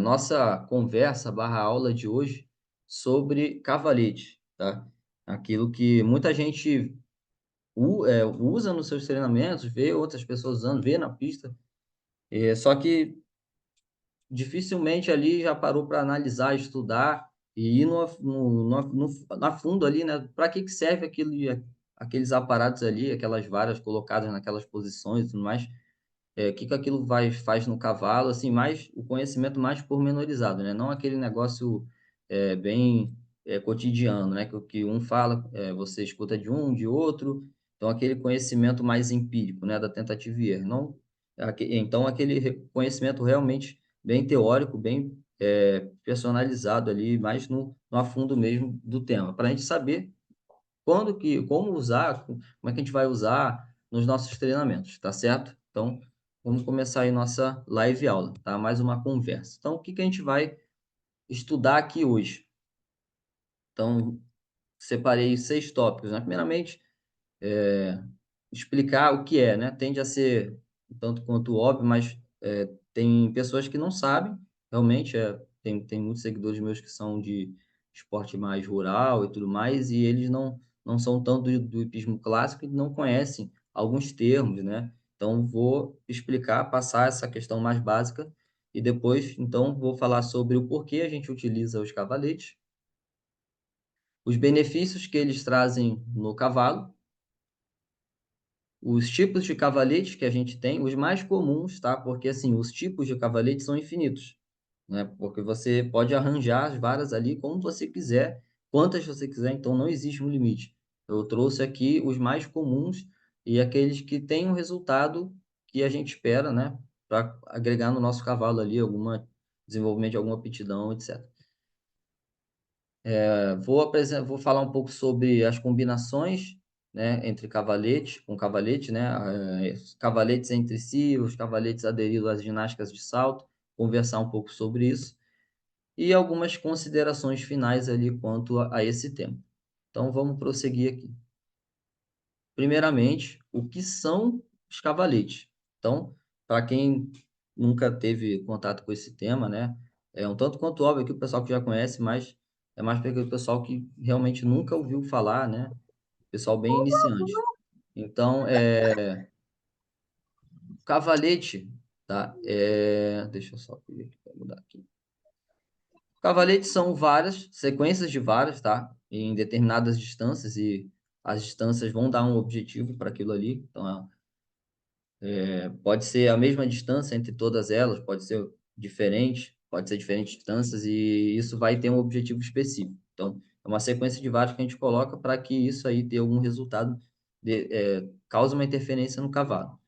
Nossa conversa barra aula de hoje sobre cavalete, tá? Aquilo que muita gente usa nos seus treinamentos, vê outras pessoas usando, vê na pista, só que dificilmente ali já parou para analisar, estudar e ir a fundo ali, né? Para que serve aqueles aparatos ali, aquelas varas colocadas naquelas posições e tudo mais. Que aquilo faz no cavalo, assim, mais o conhecimento mais pormenorizado, né? Não aquele negócio bem cotidiano, né? Que um fala, você escuta de outro, então aquele conhecimento mais empírico, né? Da tentativa e erro. Não, então aquele conhecimento realmente bem teórico, bem personalizado ali, mais no afundo mesmo do tema, para a gente saber como usar, como é que a gente vai usar nos nossos treinamentos, tá certo? Então, vamos começar aí nossa live aula, tá? Mais uma conversa. Então, o que que a gente vai estudar aqui hoje? Então, separei 6 tópicos, né? Primeiramente, explicar o que é, né? Tende a ser um tanto quanto óbvio, mas tem pessoas que não sabem, realmente, tem muitos seguidores meus que são de esporte mais rural e tudo mais, e eles não são tanto do hipismo clássico e não conhecem alguns termos, né? Então, vou explicar, passar essa questão mais básica, e depois, então, vou falar sobre o porquê a gente utiliza os cavaletes, os benefícios que eles trazem no cavalo, os tipos de cavaletes que a gente tem, os mais comuns, tá? Porque assim, os tipos de cavaletes são infinitos, né? Porque você pode arranjar as varas ali como você quiser, quantas você quiser, então não existe um limite. Eu trouxe aqui os mais comuns e aqueles que têm um resultado que a gente espera, né? Para agregar no nosso cavalo ali alguma desenvolvimento de alguma aptidão, etc. Vou falar um pouco sobre as combinações, né, entre cavalete, com cavalete, né, os cavaletes entre si, os cavaletes aderidos às ginásticas de salto, conversar um pouco sobre isso e algumas considerações finais ali quanto a esse tema. Então, vamos prosseguir aqui. Primeiramente, o que são os cavaletes? Então, para quem nunca teve contato com esse tema, né, é um tanto quanto óbvio que o pessoal que já conhece, mas é mais para aquele pessoal que realmente nunca ouviu falar, né, pessoal bem iniciante. Então, cavalete, tá? Deixa eu só pedir aqui para mudar aqui. Cavaletes são várias sequências de varas, tá? Em determinadas distâncias e as distâncias vão dar um objetivo para aquilo ali. Então, pode ser a mesma distância entre todas elas, pode ser diferentes distâncias e isso vai ter um objetivo específico. Então, é uma sequência de varas que a gente coloca para que isso aí dê algum resultado, cause uma interferência no cavalo.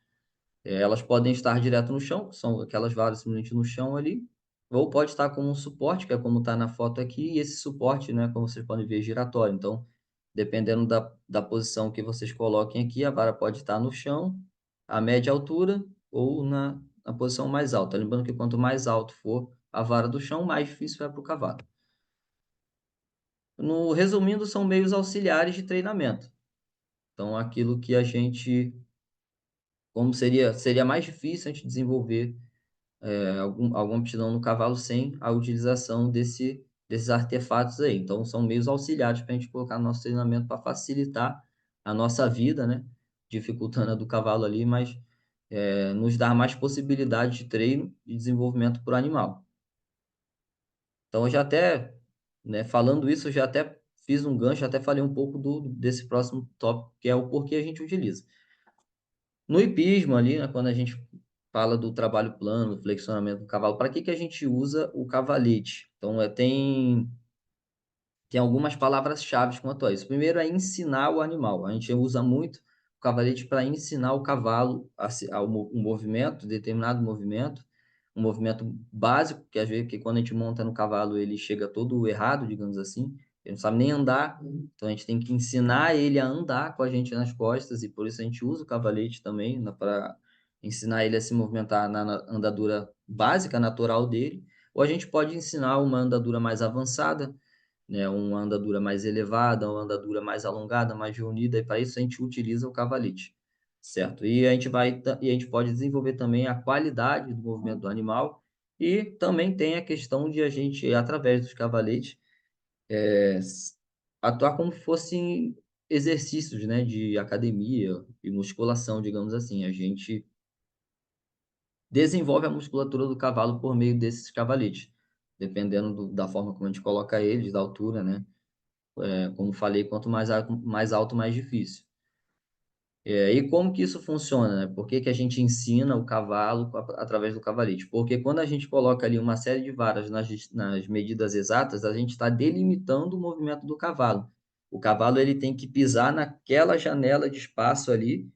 Elas podem estar direto no chão, são aquelas varas simplesmente no chão ali, ou pode estar como um suporte, que é como está na foto aqui, e esse suporte, né, como vocês podem ver, é giratório. Então, dependendo da posição que vocês coloquem aqui, a vara pode estar no chão, a média altura, ou na posição mais alta. Lembrando que quanto mais alto for a vara do chão, mais difícil é para o cavalo. No resumindo, são meios auxiliares de treinamento. Então, aquilo que a gente, como seria mais difícil a gente desenvolver alguma aptidão no cavalo sem a utilização desses artefatos aí. Então, são meios auxiliares para a gente colocar no nosso treinamento para facilitar a nossa vida, né? Dificultando a do cavalo ali, mas nos dar mais possibilidades de treino e desenvolvimento para o animal. Então, eu já até, né, falando isso, eu já até fiz um gancho, até falei um pouco desse próximo tópico, que é o porquê a gente utiliza. No hipismo ali, né, quando a gente fala do trabalho plano, do flexionamento do cavalo, para que a gente usa o cavalete? Então, tem algumas palavras-chave quanto a isso. Primeiro é ensinar o animal. A gente usa muito o cavalete para ensinar o cavalo um movimento, determinado movimento, um movimento básico, que às vezes que quando a gente monta no cavalo ele chega todo errado, digamos assim, ele não sabe nem andar, então a gente tem que ensinar ele a andar com a gente nas costas e por isso a gente usa o cavalete também para ensinar ele a se movimentar na andadura básica, natural dele, ou a gente pode ensinar uma andadura mais avançada, né, uma andadura mais elevada, uma andadura mais alongada, mais reunida, e para isso a gente utiliza o cavalete, certo? E a gente pode desenvolver também a qualidade do movimento do animal E também tem a questão de a gente, através dos cavaletes, é, atuar como se fossem exercícios, né, de academia e musculação, digamos assim. A gente desenvolve a musculatura do cavalo por meio desses cavaletes, dependendo da forma como a gente coloca eles, da altura, né? Como falei, quanto mais alto, mais difícil. E como que isso funciona, né? Por que que a gente ensina o cavalo através do cavalete? Porque quando a gente coloca ali uma série de varas nas medidas exatas, a gente está delimitando o movimento do cavalo. O cavalo ele tem que pisar naquela janela de espaço ali,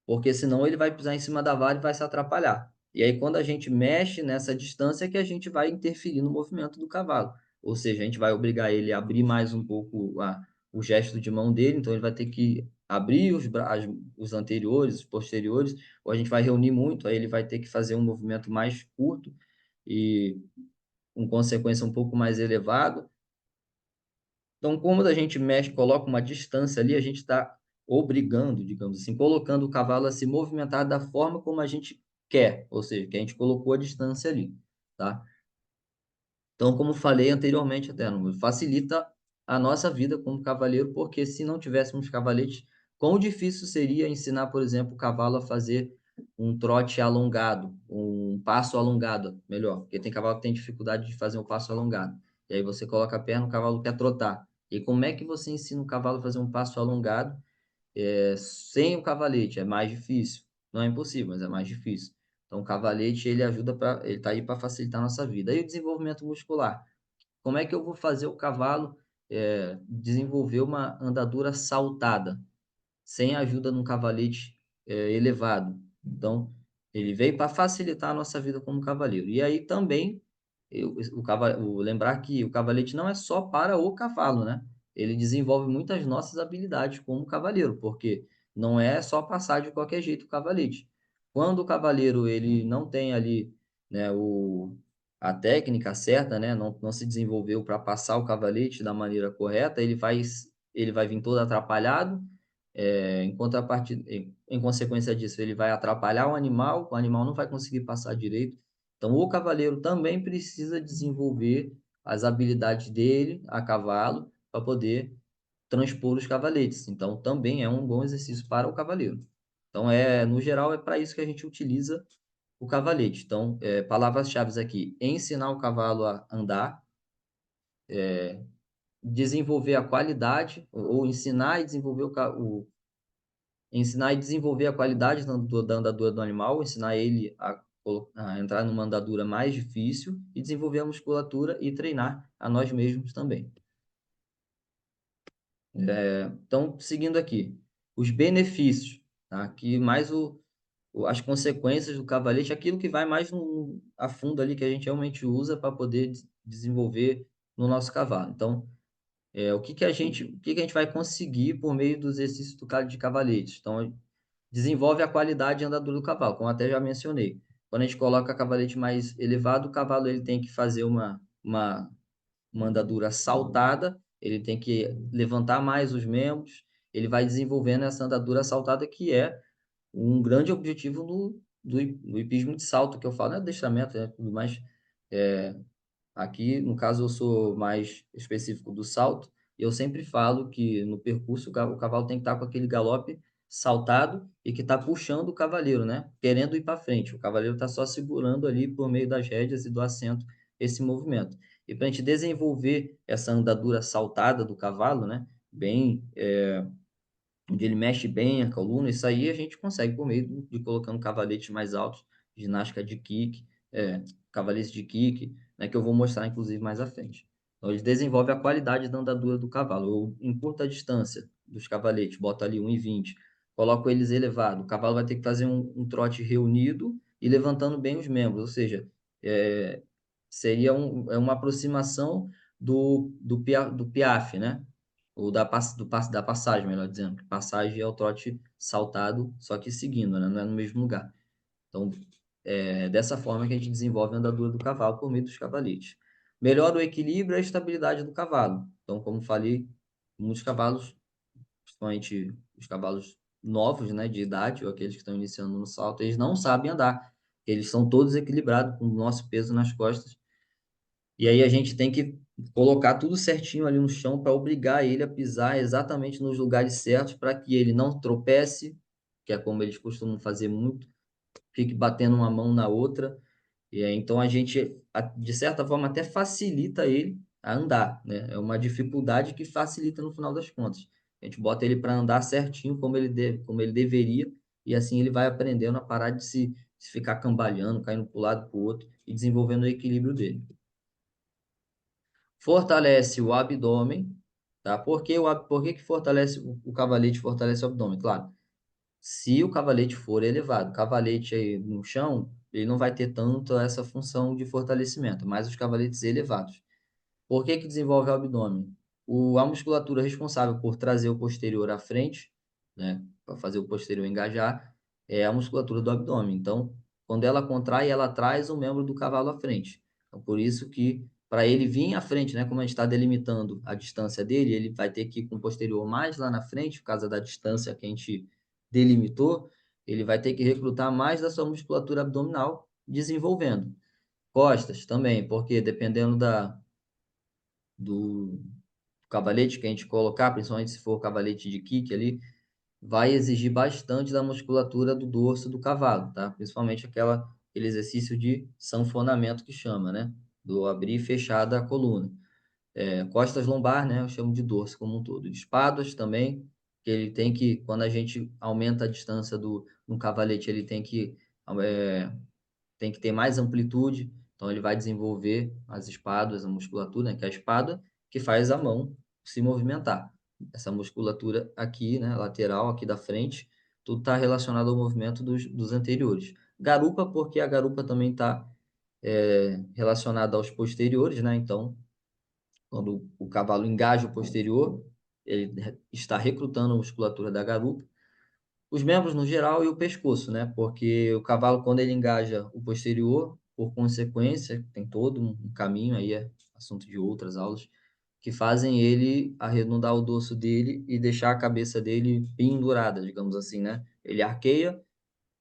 porque senão ele vai pisar em cima da vara e vai se atrapalhar. E aí, quando a gente mexe nessa distância, é que a gente vai interferir no movimento do cavalo. Ou seja, a gente vai obrigar ele a abrir mais um pouco o gesto de mão dele, então ele vai ter que abrir os anteriores, os posteriores, ou a gente vai reunir muito, aí ele vai ter que fazer um movimento mais curto e, com consequência, um pouco mais elevado. Então, como a gente mexe, coloca uma distância ali, a gente está obrigando, digamos assim, colocando o cavalo a se movimentar da forma como a gente quer, ou seja, que a gente colocou a distância ali, tá? Então, como falei anteriormente até, facilita a nossa vida como cavaleiro, porque se não tivéssemos cavaletes, quão difícil seria ensinar, por exemplo, o cavalo a fazer um trote alongado, um passo alongado, melhor, porque tem cavalo que tem dificuldade de fazer um passo alongado. E aí você coloca a perna, o cavalo quer trotar. E como é que você ensina o cavalo a fazer um passo alongado sem o cavalete? É mais difícil. Não é impossível, mas é mais difícil. Então, o cavalete, ele ajuda para, ele está aí para facilitar a nossa vida. E o desenvolvimento muscular? Como é que eu vou fazer o cavalo desenvolver uma andadura saltada, sem a ajuda de um cavalete elevado? Então, ele veio para facilitar a nossa vida como cavaleiro. E aí também, lembrar que o cavalete não é só para o cavalo, né? Ele desenvolve muitas nossas habilidades como cavaleiro, porque não é só passar de qualquer jeito o cavalete. Quando o cavaleiro ele não tem ali, né, a técnica certa, né, não se desenvolveu para passar o cavalete da maneira correta, ele vai vir todo atrapalhado, em contrapartida, em consequência disso, ele vai atrapalhar o animal não vai conseguir passar direito. Então, o cavaleiro também precisa desenvolver as habilidades dele a cavalo para poder transpor os cavaletes. Então, também é um bom exercício para o cavaleiro. Então, no geral, é para isso que a gente utiliza o cavalete. Então, palavras-chave aqui: ensinar o cavalo a andar, desenvolver a qualidade, ou ensinar e desenvolver ensinar e desenvolver a qualidade da andadura do animal, ensinar ele a entrar numa andadura mais difícil e desenvolver a musculatura e treinar a nós mesmos também. Então, seguindo aqui, os benefícios, tá? Aqui mais as consequências do cavalete, aquilo que vai mais a fundo ali, que a gente realmente usa para poder desenvolver no nosso cavalo. Então, o que que a gente vai conseguir por meio dos exercícios de cavalete? Então, desenvolve a qualidade andadura do cavalo, como até já mencionei. Quando a gente coloca cavalete mais elevado, o cavalo ele tem que fazer uma andadura saltada, ele tem que levantar mais os membros, ele vai desenvolvendo essa andadura saltada, que é um grande objetivo do hipismo de salto, que eu falo, é adestramento, né, tudo mais. É, Aqui, no caso, eu sou mais específico do salto, e eu sempre falo que no percurso o cavalo tem que estar com aquele galope saltado e que está puxando o cavaleiro, né? Querendo ir para frente. O cavaleiro está só segurando ali por meio das rédeas e do assento esse movimento. E para a gente desenvolver essa andadura saltada do cavalo, né? Bem, onde ele mexe bem a coluna, isso aí a gente consegue por meio de colocando cavaletes mais altos, ginástica de kick, cavaletes de kick, né, que eu vou mostrar inclusive mais à frente. Então, eles desenvolvem a qualidade da andadura do cavalo. Eu encurto a distância dos cavaletes, boto ali 1,20, coloco eles elevado. O cavalo vai ter que fazer um trote reunido e levantando bem os membros, ou seja, é, seria uma aproximação do Piaffe, né? Ou da passagem, melhor dizendo. Passagem é o trote saltado, só que seguindo, né? Não é no mesmo lugar. Então, dessa forma que a gente desenvolve a andadura do cavalo por meio dos cavaletes. Melhora o equilíbrio e a estabilidade do cavalo. Então, como falei, muitos cavalos, principalmente os cavalos novos, né, de idade, ou aqueles que estão iniciando no salto, eles não sabem andar. eles são todos equilibrados com o nosso peso nas costas. E aí a gente tem que colocar tudo certinho ali no chão para obrigar ele a pisar exatamente nos lugares certos para que ele não tropece, que é como eles costumam fazer muito, fique batendo uma mão na outra. E aí, então a gente, de certa forma, até facilita ele a andar, né? É uma dificuldade que facilita no final das contas. A gente bota ele para andar certinho como ele deveria, e assim ele vai aprendendo a parar de se ficar cambaleando, caindo para o lado para o outro e desenvolvendo o equilíbrio dele. Fortalece o abdômen, tá? Por que que fortalece o cavalete fortalece o abdômen? Claro, se o cavalete for elevado, o cavalete aí no chão, ele não vai ter tanto essa função de fortalecimento, mas os cavaletes elevados. Por que que desenvolve o abdômen? A musculatura responsável por trazer o posterior à frente, né, para fazer o posterior engajar, é a musculatura do abdômen. Então, quando ela contrai, ela traz o membro do cavalo à frente. Então, por isso que, para ele vir à frente, né, como a gente está delimitando a distância dele, ele vai ter que ir com o posterior mais lá na frente, por causa da distância que a gente delimitou, ele vai ter que recrutar mais da sua musculatura abdominal, desenvolvendo. Costas também, porque dependendo do cavalete que a gente colocar, principalmente se for cavalete de kick ali, vai exigir bastante da musculatura do dorso do cavalo, tá? Principalmente aquele exercício de sanfonamento que chama, né? Do abrir e fechar da coluna. Costas lombar, né? Eu chamo de dorso como um todo. Espadas também, que ele tem que, quando a gente aumenta a distância no cavalete, ele é, tem que ter mais amplitude, então ele vai desenvolver as espadas, a musculatura, né, que é a espada que faz a mão se movimentar. Essa musculatura aqui, né, lateral, aqui da frente, tudo está relacionado ao movimento dos anteriores. Garupa, porque a garupa também está relacionada aos posteriores, né? Então, quando o cavalo engaja o posterior, ele está recrutando a musculatura da garupa, os membros no geral e o pescoço, né? Porque o cavalo, quando ele engaja o posterior, por consequência, tem todo um caminho aí, é assunto de outras aulas, que fazem ele arredondar o dorso dele e deixar a cabeça dele pendurada, digamos assim, né? Ele arqueia,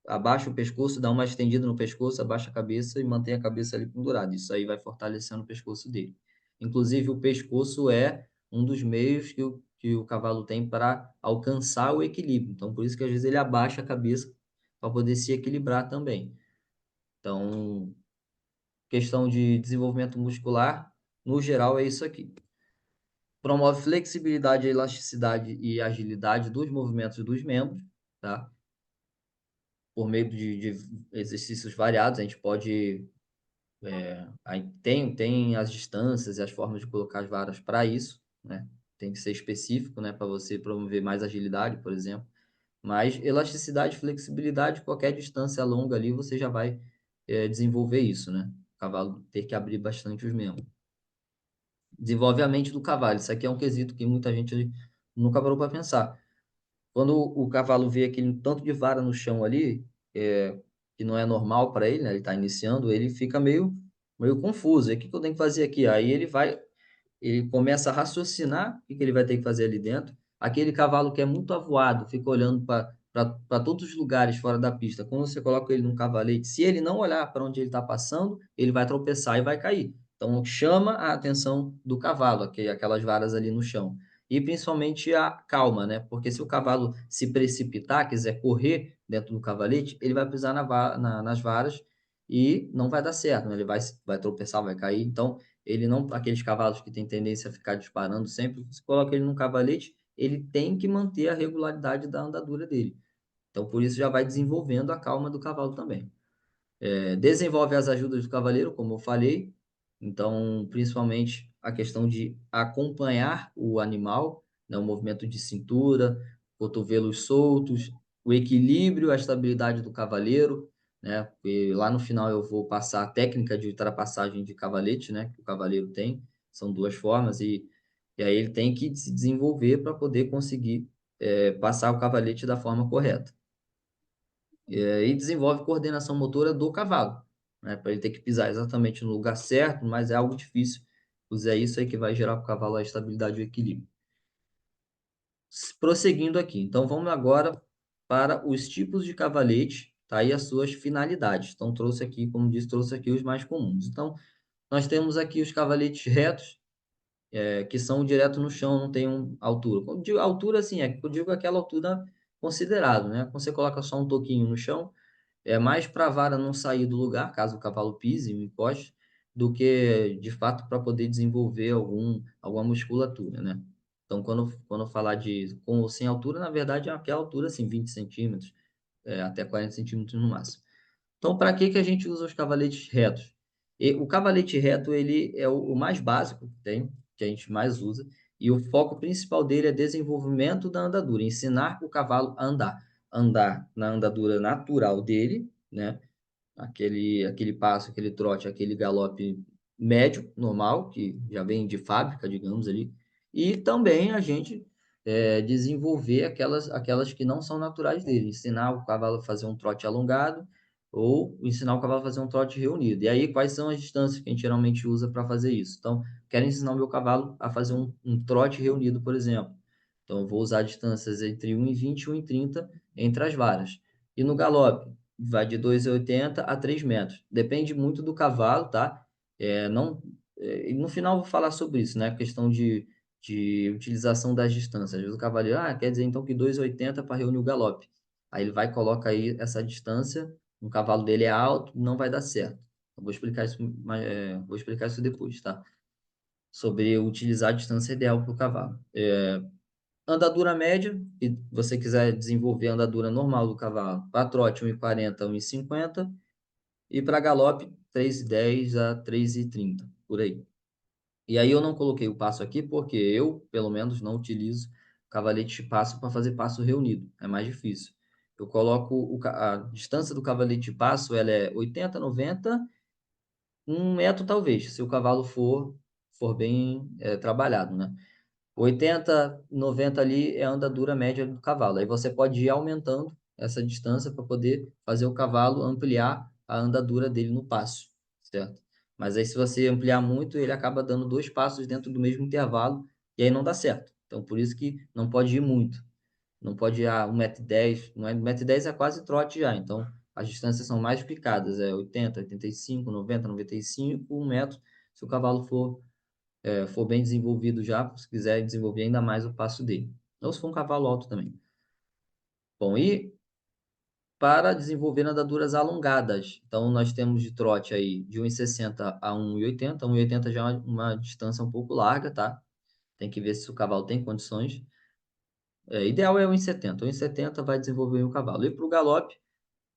abaixa o pescoço, dá uma estendida no pescoço, abaixa a cabeça e mantém a cabeça ali pendurada. Isso aí vai fortalecendo o pescoço dele. Inclusive, o pescoço é um dos meios que o cavalo tem para alcançar o equilíbrio. Então, por isso que às vezes ele abaixa a cabeça para poder se equilibrar também. Então, questão de desenvolvimento muscular, no geral, é isso aqui. Promove flexibilidade, elasticidade e agilidade dos movimentos dos membros, tá? Por meio de exercícios variados, a gente pode. Aí tem as distâncias e as formas de colocar as varas para isso, né? Tem que ser específico, né? Para você promover mais agilidade, por exemplo. Mas elasticidade, flexibilidade, qualquer distância longa ali, você já vai desenvolver isso, né? O cavalo ter que abrir bastante os membros. Desenvolve a mente do cavalo. Isso aqui é um quesito que muita gente nunca parou para pensar. Quando o cavalo vê aquele tanto de vara no chão ali, que não é normal para ele, né? Ele está iniciando, ele fica meio confuso. E o que que eu tenho que fazer aqui? Aí ele começa a raciocinar o que que ele vai ter que fazer ali dentro. Aquele cavalo que é muito avoado, fica olhando para todos os lugares fora da pista. Quando você coloca ele num cavalete, se ele não olhar para onde ele está passando, ele vai tropeçar e vai cair. Então, chama a atenção do cavalo, aquelas varas ali no chão. E principalmente a calma, né? Porque se o cavalo se precipitar, quiser correr dentro do cavalete, ele vai pisar nas varas e não vai dar certo, né? Ele vai tropeçar, vai cair. Então, ele não, aqueles cavalos que têm tendência a ficar disparando sempre, você coloca ele num cavalete, ele tem que manter a regularidade da andadura dele. Então, por isso já vai desenvolvendo a calma do cavalo também. Desenvolve as ajudas do cavaleiro, como eu falei. Então, principalmente a questão de acompanhar o animal, né, o movimento de cintura, cotovelos soltos, o equilíbrio, a estabilidade do cavaleiro, né? E lá no final eu vou passar a técnica de ultrapassagem de cavalete, né, que o cavaleiro tem. São duas formas e aí ele tem que se desenvolver para poder conseguir passar o cavalete da forma correta. E desenvolve coordenação motora do cavalo, né? Para ele ter que pisar exatamente no lugar certo, mas é algo difícil. Pois é isso aí que vai gerar para o cavalo a estabilidade e o equilíbrio. Prosseguindo aqui, então vamos agora para os tipos de cavalete, tá aí as suas finalidades. Então, trouxe aqui, como disse, trouxe aqui os mais comuns. Então, nós temos aqui os cavaletes retos, que são direto no chão, não tem altura. Quando digo altura, assim, eu digo aquela altura considerável, né? Quando você coloca só um toquinho no chão, é mais para a vara não sair do lugar, caso o cavalo pise e encoste, do que, de fato, para poder desenvolver alguma musculatura, né? Então, quando eu falar de com ou sem altura, na verdade, é aquela altura, assim, 20 centímetros, até 40 centímetros no máximo. Então, para que que a gente usa os cavaletes retos? O cavalete reto, ele é o mais básico que tem, que a gente mais usa, e o foco principal dele é desenvolvimento da andadura, ensinar o cavalo a andar na andadura natural dele, né? Aquele passo, aquele trote, aquele galope médio, normal, que já vem de fábrica, digamos ali, e também a gente desenvolver aquelas que não são naturais dele, ensinar o cavalo a fazer um trote alongado ou ensinar o cavalo a fazer um trote reunido. E aí, quais são as distâncias que a gente geralmente usa para fazer isso? Então, quero ensinar o meu cavalo a fazer um trote reunido, por exemplo. Então, eu vou usar distâncias entre 1,20 e 1,30 entre as varas. E no galope, vai de 2,80 a 3 metros. Depende muito do cavalo, tá? Não, no final eu vou falar sobre isso, né? A questão de utilização das distâncias. Às vezes o cavaleiro, quer dizer então que 2,80 para reunir o galope. Aí ele vai e coloca aí essa distância, o cavalo dele é alto, não vai dar certo. Eu vou explicar isso, vou explicar isso depois, tá? Sobre utilizar a distância ideal para o cavalo. Andadura média, se você quiser desenvolver a andadura normal do cavalo, para trote 1,40 a 1,50 e para galope 3,10 a 3,30, por aí. E aí eu não coloquei o passo aqui porque eu, pelo menos, não utilizo cavalete de passo para fazer passo reunido, é mais difícil. Eu coloco a distância do cavalete de passo, ela é 80, 90, 1 metro talvez, se o cavalo for bem trabalhado, né? 80, 90 ali é a andadura média do cavalo. Aí você pode ir aumentando essa distância para poder fazer o cavalo ampliar a andadura dele no passo, certo? Mas aí se você ampliar muito, ele acaba dando 2 passos dentro do mesmo intervalo e aí não dá certo. Então por isso que não pode ir muito. Não pode ir a 1,10 m, 1,10 m é quase trote já. Então as distâncias são mais picadas, é 80, 85, 90, 95, 1 metro, se o cavalo for bem desenvolvido já, se quiser desenvolver ainda mais o passo dele. Ou se for um cavalo alto também. Bom, e para desenvolver andaduras alongadas, então nós temos de trote aí de 1,60 a 1,80. 1,80 já é uma distância um pouco larga, tá? Tem que ver se o cavalo tem condições. Ideal é 1,70. 1,70 vai desenvolver o cavalo. E para o galope,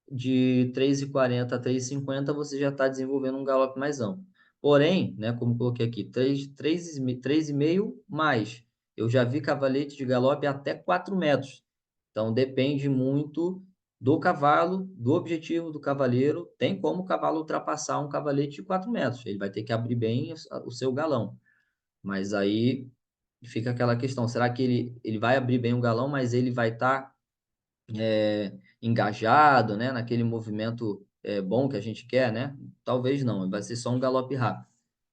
de 3,40 a 3,50 você já está desenvolvendo um galope mais amplo. Porém, né, como coloquei aqui, 3,5 mais. Eu já vi cavalete de galope até 4 metros. Então, depende muito do cavalo, do objetivo do cavaleiro. Tem como o cavalo ultrapassar um cavalete de 4 metros. Ele vai ter que abrir bem o seu galão. Mas aí fica aquela questão, será que ele vai abrir bem o galão, mas ele vai estar engajado, né, naquele movimento bom que a gente quer, né? Talvez não, vai ser só um galope rápido.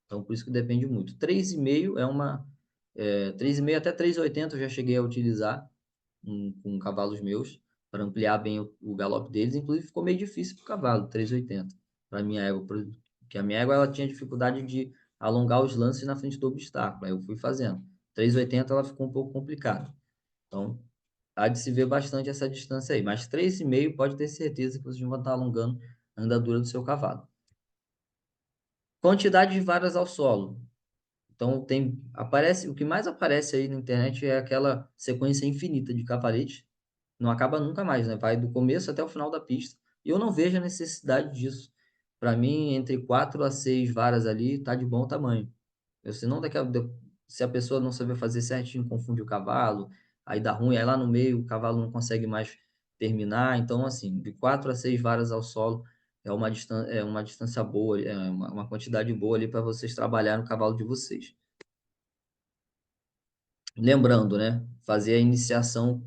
Então, por isso que depende muito. 3,5 3,5 até 3,80 eu já cheguei a utilizar com cavalos meus para ampliar bem o galope deles. Inclusive, ficou meio difícil para o cavalo, 3,80 para a minha égua, porque a minha égua ela tinha dificuldade de alongar os lances na frente do obstáculo. Aí eu fui fazendo. 3,80 ela ficou um pouco complicada. Então, há de se ver bastante essa distância aí. Mas 3,5 pode ter certeza que vocês vão estar alongando a andadura do seu cavalo. Quantidade de varas ao solo. Então o que mais aparece aí na internet é aquela sequência infinita de cavaletes. Não acaba nunca mais, né? Vai do começo até o final da pista. E eu não vejo a necessidade disso. Para mim, entre 4 a 6 varas ali, tá de bom tamanho. Senão, se a pessoa não saber fazer certinho, confunde o cavalo, aí dá ruim, aí lá no meio o cavalo não consegue mais terminar. Então, assim, de 4 a 6 varas ao solo é uma distância boa, é uma quantidade boa ali para vocês trabalharem no cavalo de vocês. Lembrando, né? Fazer a iniciação.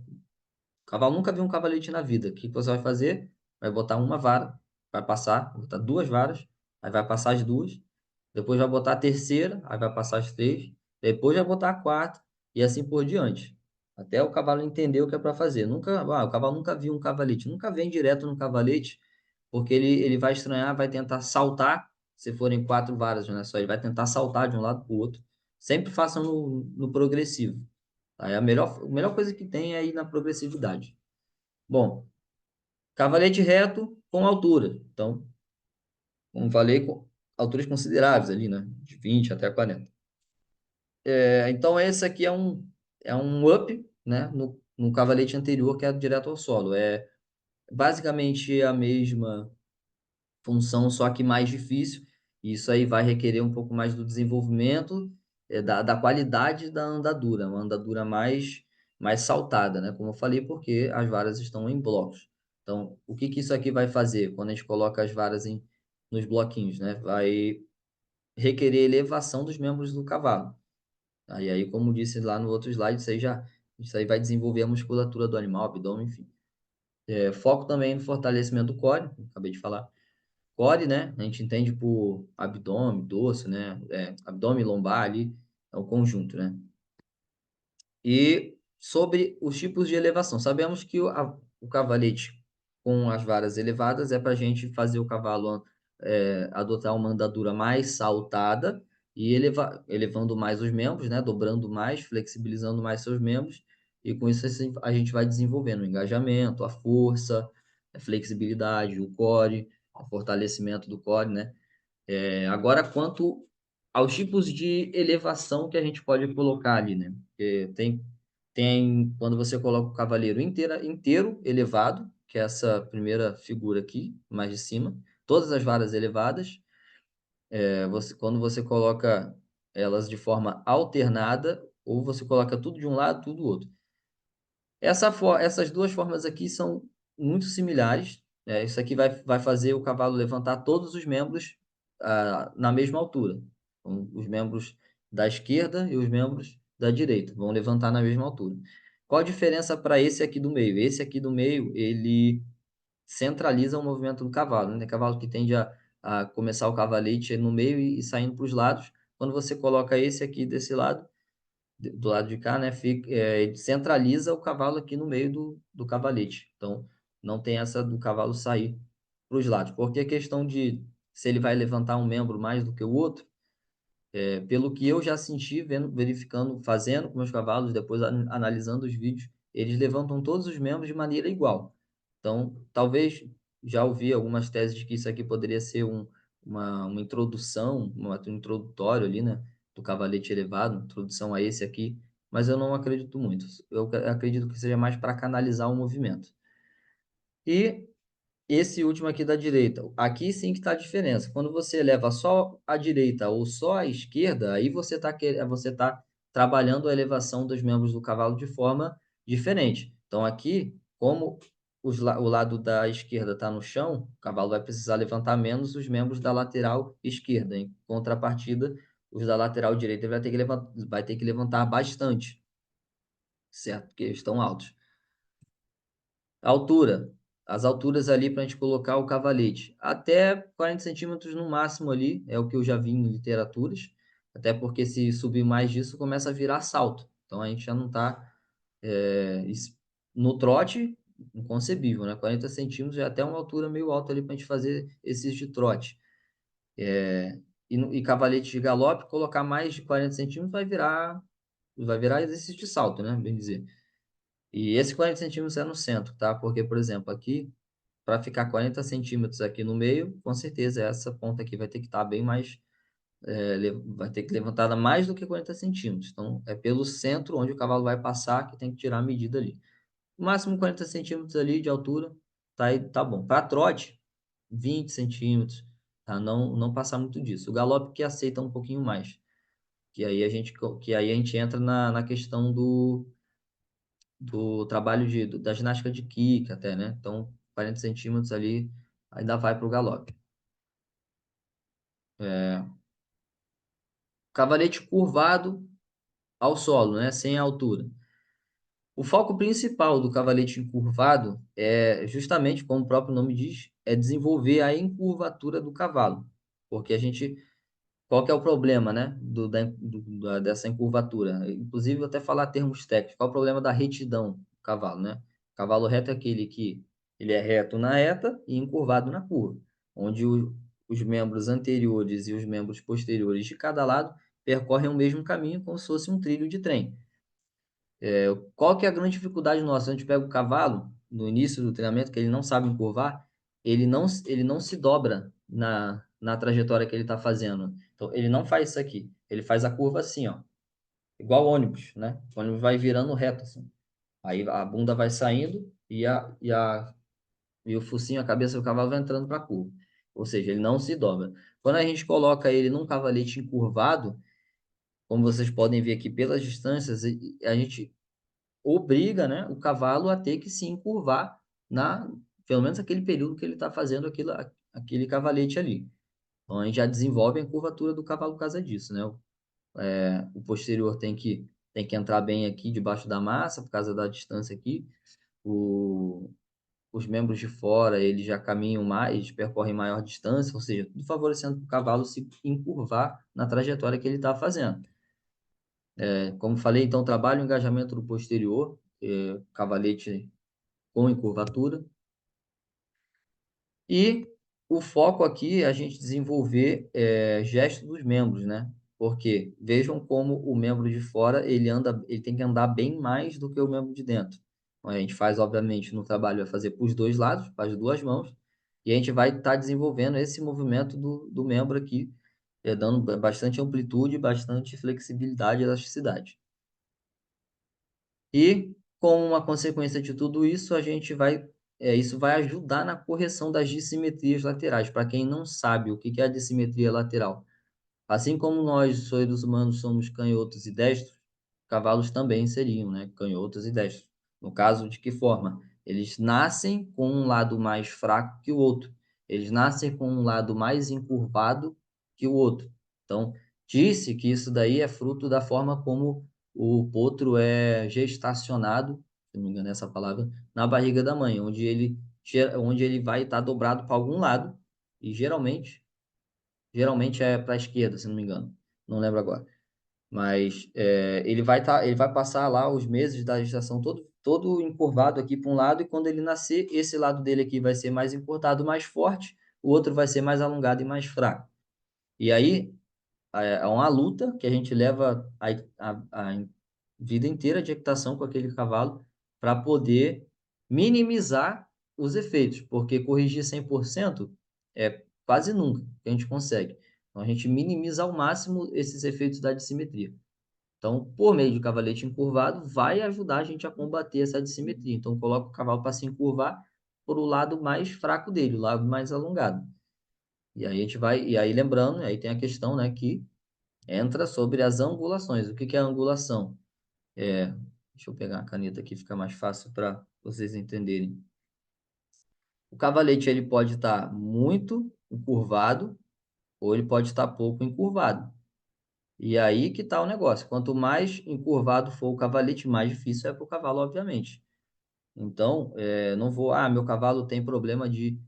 O cavalo nunca viu um cavalete na vida. O que você vai fazer? Vai botar uma vara, vai passar, vai botar 2 varas, aí vai passar as duas, depois vai botar a terceira, aí vai passar as três, depois vai botar a quarta, e assim por diante. até o cavalo entender o que é para fazer. Nunca, o cavalo nunca viu um cavalete, nunca vem direto no cavalete, porque ele vai estranhar, vai tentar saltar, se forem 4 varas, não é só, ele vai tentar saltar de um lado para o outro. Sempre façam no progressivo. Tá? A melhor coisa que tem é ir na progressividade. Bom, cavalete reto com altura. Então, como falei, com alturas consideráveis ali, né? De 20 até 40. Então, esse aqui é um up, né? No cavalete anterior, que é direto ao solo. É basicamente a mesma função, só que mais difícil. Isso aí vai requerer um pouco mais do desenvolvimento, da qualidade da andadura, uma andadura mais saltada, né? Como eu falei, porque as varas estão em blocos. Então, o que que isso aqui vai fazer quando a gente coloca as varas nos bloquinhos, né? Vai requerer elevação dos membros do cavalo. Aí, como disse lá no outro slide, isso aí vai desenvolver a musculatura do animal, abdômen, enfim. Foco também no fortalecimento do core, acabei de falar. Core, né? A gente entende por abdômen, dorso, né? Abdômen e lombar ali, é o conjunto, né? E sobre os tipos de elevação, sabemos que o cavalete com as varas elevadas é para a gente fazer o cavalo adotar uma andadura mais saltada e elevando mais os membros, né? Dobrando mais, flexibilizando mais seus membros, e com isso assim, a gente vai desenvolvendo o engajamento, a força, a flexibilidade, o core, o fortalecimento do core, né? Agora, quanto aos tipos de elevação que a gente pode colocar ali, né? Porque tem quando você coloca o cavaleiro inteiro elevado, que é essa primeira figura aqui, mais de cima, todas as varas elevadas. Quando você coloca elas de forma alternada, ou você coloca tudo de um lado, tudo do outro. Essas duas formas aqui são muito similares. Isso aqui vai fazer o cavalo levantar todos os membros na mesma altura. Então, os membros da esquerda e os membros da direita vão levantar na mesma altura. Qual a diferença para esse aqui do meio? Esse aqui do meio, ele centraliza o movimento do cavalo, né? Cavalo que tende a começar o cavalete no meio e saindo para os lados. Quando você coloca esse aqui desse lado, do lado de cá, né, ele centraliza o cavalo aqui no meio do cavalete. Então, não tem essa do cavalo sair para os lados. Porque a questão de se ele vai levantar um membro mais do que o outro, pelo que eu já senti, verificando, fazendo com meus cavalos, depois analisando os vídeos, eles levantam todos os membros de maneira igual. Então, talvez já ouvi algumas teses de que isso aqui poderia ser uma introdução, um introdutório ali, né, do cavalete elevado, introdução a esse aqui, mas eu não acredito muito. Eu acredito que seja mais para canalizar o movimento. E esse último aqui da direita. Aqui sim que está a diferença. Quando você eleva só a direita ou só a esquerda, aí você tá trabalhando a elevação dos membros do cavalo de forma diferente. Então aqui, como o lado da esquerda está no chão, o cavalo vai precisar levantar menos os membros da lateral esquerda. Em contrapartida, os da lateral direita vai ter que levantar bastante, certo? Porque eles estão altos. Altura. As alturas ali para a gente colocar o cavalete. Até 40 centímetros no máximo ali, é o que eu já vi em literaturas. Até porque se subir mais disso, começa a virar salto. Então a gente já não está no trote, inconcebível, né? 40 centímetros é até uma altura meio alta ali para a gente fazer esses de trote. E cavalete de galope, colocar mais de 40 centímetros vai virar exercício de salto, né? Bem dizer. E esse 40 centímetros é no centro, tá? Porque, por exemplo, aqui, para ficar 40 centímetros aqui no meio, com certeza essa ponta aqui vai ter que estar bem mais, vai ter que levantada mais do que 40 centímetros. Então, é pelo centro onde o cavalo vai passar que tem que tirar a medida ali. No máximo 40 centímetros ali de altura, tá aí, tá bom. Para trote, 20 centímetros, tá? Não passar muito disso. O galope que aceita um pouquinho mais, que aí a gente entra na questão do trabalho da ginástica de kick até, né? Então, 40 centímetros ali, ainda vai para o galope. Cavalete curvado ao solo, né? Sem altura. O foco principal do cavalete encurvado é justamente, como o próprio nome diz, é desenvolver a encurvatura do cavalo. Porque qual que é o problema, né, dessa encurvatura? Inclusive, vou até falar termos técnicos. Qual é o problema da retidão do cavalo, né? O cavalo reto é aquele que ele é reto na reta e encurvado na curva, onde os membros anteriores e os membros posteriores de cada lado percorrem o mesmo caminho como se fosse um trilho de trem. Qual que é a grande dificuldade nossa? A gente pega o cavalo no início do treinamento, que ele não sabe encurvar, ele não se dobra na trajetória que ele está fazendo. Então, ele não faz isso aqui. Ele faz a curva assim, ó, igual ônibus, né? O ônibus vai virando reto, assim. Aí a bunda vai saindo e o focinho, a cabeça do cavalo vai entrando para a curva. Ou seja, ele não se dobra. Quando a gente coloca ele num cavalete encurvado, como vocês podem ver aqui pelas distâncias, a gente obriga, né, o cavalo a ter que se encurvar pelo menos aquele período que ele está fazendo aquele cavalete ali. Então a gente já desenvolve a curvatura do cavalo por causa disso, né? O posterior tem que entrar bem aqui debaixo da massa por causa da distância aqui. Os membros de fora, eles já caminham mais, eles percorrem maior distância, ou seja, tudo favorecendo o cavalo se encurvar na trajetória que ele está fazendo. Como falei, então, trabalho o engajamento do posterior, cavalete com encurvatura. E o foco aqui é a gente desenvolver gesto dos membros, né? Porque vejam como o membro de fora ele tem que andar bem mais do que o membro de dentro. Então, a gente faz, obviamente, no trabalho, vai fazer para os dois lados, para as duas mãos, e a gente vai estar desenvolvendo esse movimento do membro aqui, dando bastante amplitude, bastante flexibilidade e elasticidade. E, como uma consequência de tudo isso, isso vai ajudar na correção das dissimetrias laterais. Para quem não sabe o que é a dissimetria lateral, assim como nós, seres humanos, somos canhotos e destros, cavalos também seriam, né, canhotos e destros. No caso, de que forma? Eles nascem com um lado mais fraco que o outro. Eles nascem com um lado mais encurvado que o outro. Então, disse que isso daí é fruto da forma como o potro é gestacionado, se não me engano é essa palavra, na barriga da mãe, onde ele vai estar dobrado para algum lado, e geralmente é para a esquerda, se não me engano. Não lembro agora. Mas ele vai passar lá os meses da gestação todo encurvado aqui para um lado, e quando ele nascer, esse lado dele aqui vai ser mais encurtado, mais forte, o outro vai ser mais alongado e mais fraco. E aí é uma luta que a gente leva a vida inteira de equitação com aquele cavalo para poder minimizar os efeitos, porque corrigir 100% é quase nunca que a gente consegue. Então, a gente minimiza ao máximo esses efeitos da dissimetria. Então, por meio de cavalete encurvado, vai ajudar a gente a combater essa dissimetria. Então, coloca o cavalo para se encurvar por o lado mais fraco dele, o lado mais alongado. E aí a gente vai, e aí lembrando, aí tem a questão, né, que entra sobre as angulações. O que que é a angulação? Deixa eu pegar a caneta aqui, fica mais fácil para vocês entenderem. O cavalete ele pode estar muito encurvado ou ele pode estar pouco encurvado. E aí que está o negócio. Quanto mais encurvado for o cavalete, mais difícil é para o cavalo, obviamente. Então, não vou, meu cavalo tem problema de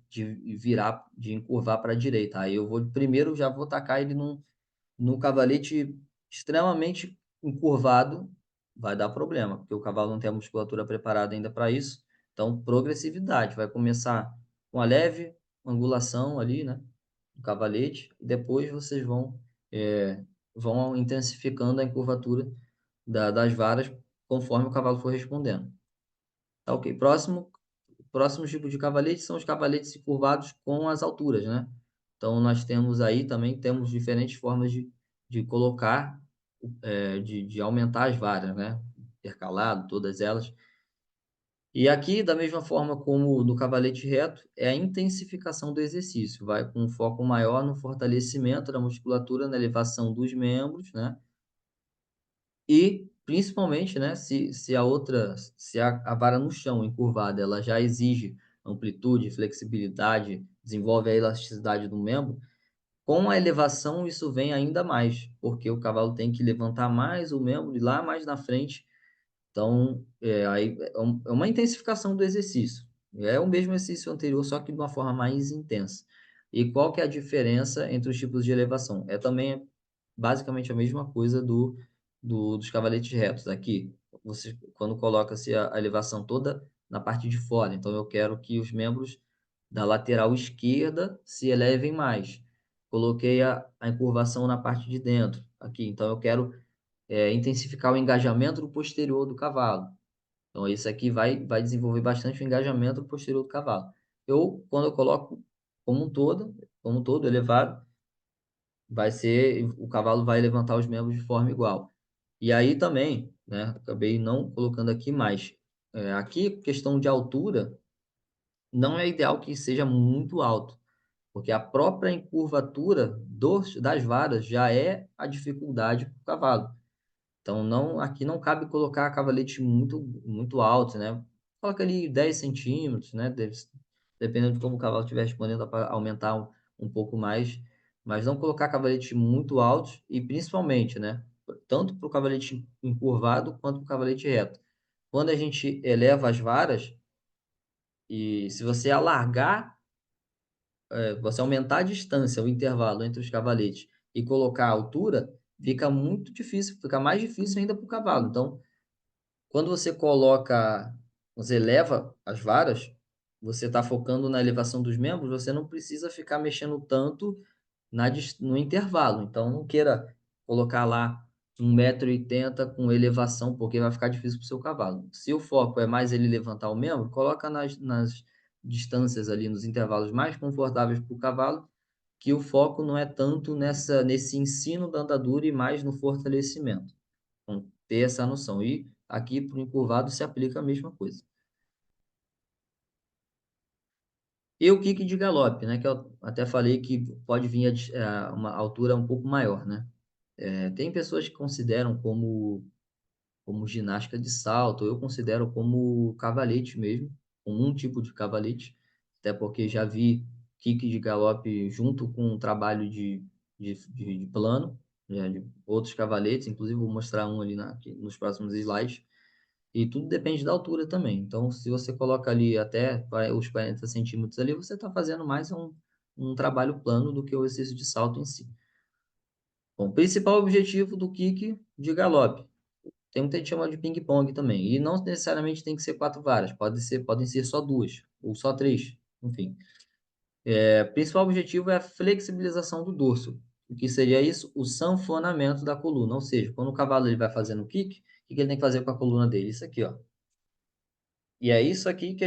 virar, de encurvar para a direita. Aí eu vou, primeiro já vou tacar ele num cavalete extremamente encurvado, vai dar problema, porque o cavalo não tem a musculatura preparada ainda para isso. Então, progressividade, vai começar com a leve angulação ali, né, do cavalete, e depois vocês vão intensificando a encurvatura das varas conforme o cavalo for respondendo. Tá ok. Próximo tipo de cavalete são os cavaletes curvados com as alturas, né? Então, nós temos aí também, temos diferentes formas de colocar, de aumentar as varas, né? Intercalado, todas elas. E aqui, da mesma forma como no cavalete reto, é a intensificação do exercício, vai com um foco maior no fortalecimento da musculatura, na elevação dos membros, né? E, principalmente, né, se a vara no chão encurvada, ela já exige amplitude, flexibilidade, desenvolve a elasticidade do membro, com a elevação isso vem ainda mais, porque o cavalo tem que levantar mais o membro e lá mais na frente. Então, aí é uma intensificação do exercício. É o mesmo exercício anterior, só que de uma forma mais intensa. E qual que é a diferença entre os tipos de elevação? É também basicamente a mesma coisa dos cavaletes retos. Aqui, você, quando coloca-se a elevação toda na parte de fora, então eu quero que os membros da lateral esquerda se elevem mais. Coloquei a encurvação na parte de dentro, aqui, então eu quero intensificar o engajamento do posterior do cavalo. Então, isso aqui vai desenvolver bastante o engajamento posterior do cavalo. Quando eu coloco como um todo, elevado, o cavalo vai levantar os membros de forma igual. E aí também, né, acabei não colocando aqui mais. Aqui, questão de altura, não é ideal que seja muito alto, porque a própria encurvatura das varas já é a dificuldade para o cavalo. Então, aqui não cabe colocar cavalete muito alto, né? Coloca ali 10 centímetros, né? Dependendo de como o cavalo estiver respondendo, dá para aumentar um pouco mais. Mas não colocar cavalete muito altos e principalmente, né? Tanto para o cavalete encurvado quanto para o cavalete reto. Quando a gente eleva as varas, e se você alargar, você aumentar a distância, o intervalo entre os cavaletes e colocar a altura, fica muito difícil, fica mais difícil ainda para o cavalo. Então, quando você eleva as varas, você está focando na elevação dos membros, você não precisa ficar mexendo tanto no intervalo. Então, não queira colocar lá 1,80 m com elevação, porque vai ficar difícil para o seu cavalo. Se o foco é mais ele levantar o membro, coloca nas distâncias ali, nos intervalos mais confortáveis para o cavalo, que o foco não é tanto nesse ensino da andadura e mais no fortalecimento. Então, ter essa noção. E aqui para o encurvado se aplica a mesma coisa. E o kick de galope, né? Que eu até falei que pode vir a uma altura um pouco maior, né? Tem pessoas que consideram como ginástica de salto, eu considero como cavalete mesmo, como um tipo de cavalete, até porque já vi kick de galope junto com um trabalho de plano, né, de outros cavaletes, inclusive vou mostrar um ali aqui nos próximos slides, e tudo depende da altura também. Então, se você coloca ali até os 40 centímetros ali, você está fazendo mais um trabalho plano do que o exercício de salto em si. Bom, principal objetivo do kick de galope. Tem muita gente que chama de ping-pong também. E não necessariamente tem que ser 4 varas. Podem ser só 2 ou só 3. Enfim. O principal objetivo é a flexibilização do dorso. O que seria isso? O sanfonamento da coluna. Ou seja, quando o cavalo ele vai fazendo o kick, o que ele tem que fazer com a coluna dele? Isso aqui, ó. E é isso aqui que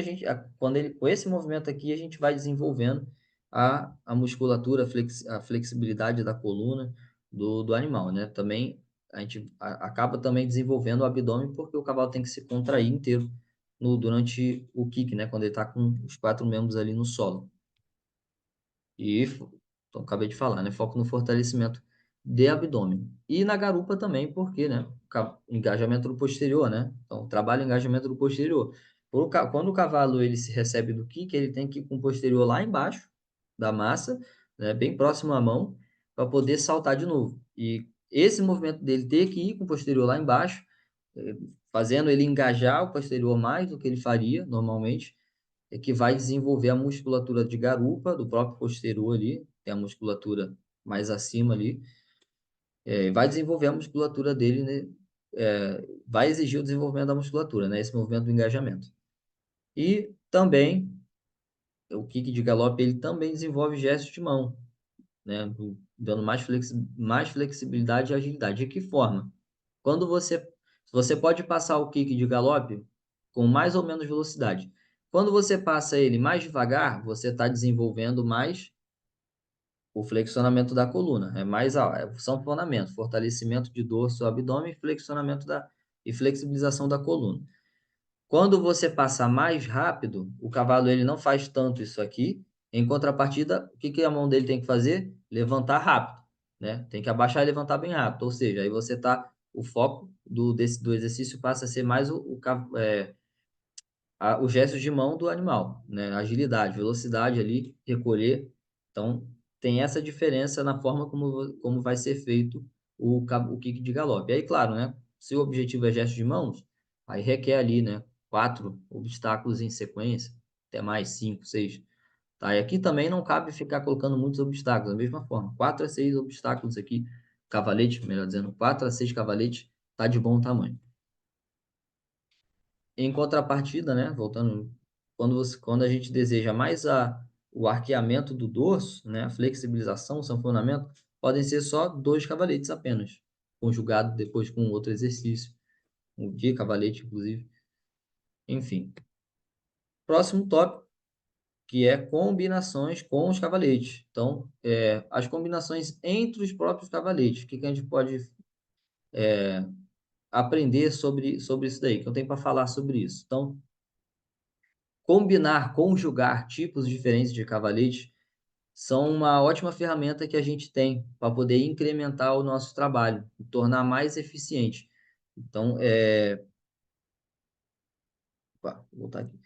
com esse movimento aqui, a gente vai desenvolvendo a musculatura, a flexibilidade da coluna do animal, né? Também a gente acaba também desenvolvendo o abdômen, porque o cavalo tem que se contrair inteiro durante o kick, né? Quando ele está com os 4 membros ali no solo. Então, acabei de falar, né? Foco no fortalecimento de abdômen. E na garupa também, porque, né? Engajamento do posterior, né? Então, trabalho engajamento do posterior. Quando o cavalo ele se recebe do kick, ele tem que ir com o posterior lá embaixo da massa, né? Bem próximo à mão, para poder saltar de novo. E esse movimento dele ter que ir com o posterior lá embaixo, fazendo ele engajar o posterior mais do que ele faria normalmente, que vai desenvolver a musculatura de garupa do próprio posterior ali, tem a musculatura mais acima ali, vai desenvolver a musculatura dele, né? Vai exigir o desenvolvimento da musculatura, né? Esse movimento do engajamento. E também, o kick de galope, ele também desenvolve gestos de mão, né? Dando mais flexibilidade e agilidade. De que forma? Quando você pode passar o kick de galope com mais ou menos velocidade. Quando você passa ele mais devagar, você está desenvolvendo mais o flexionamento da coluna. São fundamentos, fortalecimento de dorso, abdômen, e flexibilização da coluna. Quando você passa mais rápido, o cavalo ele não faz tanto isso aqui. Em contrapartida, o que que a mão dele tem que fazer? Levantar rápido, né? Tem que abaixar e levantar bem rápido. Ou seja, aí o foco do exercício passa a ser mais os gestos de mão do animal, né? Agilidade, velocidade ali, recolher. Então, tem essa diferença na forma como vai ser feito o kick de galope. Aí, claro, né? Se o objetivo é gesto de mãos, aí requer ali, né? 4 obstáculos em sequência, até mais 5, 6. Tá? E aqui também não cabe ficar colocando muitos obstáculos, da mesma forma. 4 a 6 obstáculos aqui cavaletes, melhor dizendo, 4 a 6 cavaletes tá de bom tamanho. Em contrapartida, né, voltando, quando a gente deseja mais o arqueamento do dorso, né, a flexibilização, o sanfonamento, podem ser só 2 cavaletes apenas, conjugado depois com outro exercício, um de cavalete, inclusive. Enfim. Próximo tópico, que é combinações com os cavaletes. Então, as combinações entre os próprios cavaletes. O que a gente pode aprender sobre isso daí? Que eu tenho para falar sobre isso. Então, combinar, conjugar tipos diferentes de cavaletes são uma ótima ferramenta que a gente tem para poder incrementar o nosso trabalho, e tornar mais eficiente. Então, vou voltar aqui.